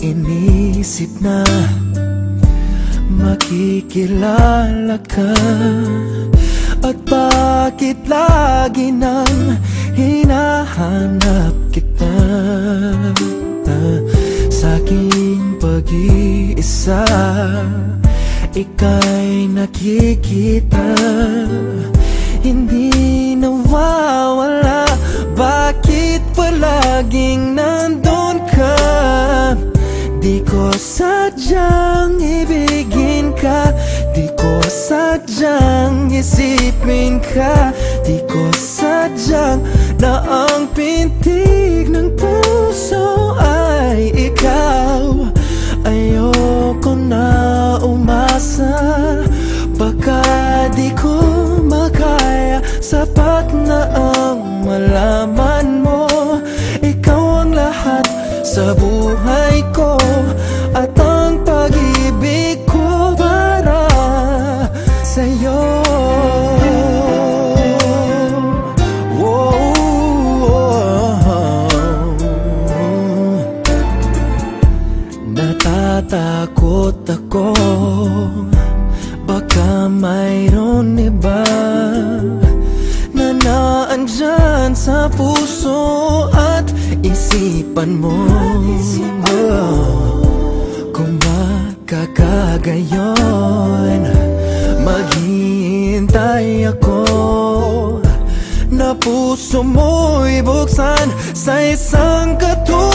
inisip na makikilala ka? At bakit lagi nang hinahanap kita? Sa aking pag-iisa, ika'y nakikita, hindi nawawala. Bakit palaging nandun ka? Di ko sadyang ibigin ka, di ko sadyang isipin ka, di ko sadyang na ang pintig ng puso ay ikaw. Ayoko na umasa, baka di ko makaya. Sapat na ang malaman mo, ikaw ang lahat sa buhay ko, at ang pag-ibig ko para sa'yo. Natatakot ako, baka mayroon iba na naandyan sa puso at isipan mo. Kung makakagayon, maghihintay ako na puso mo'y buksan sa isang katulad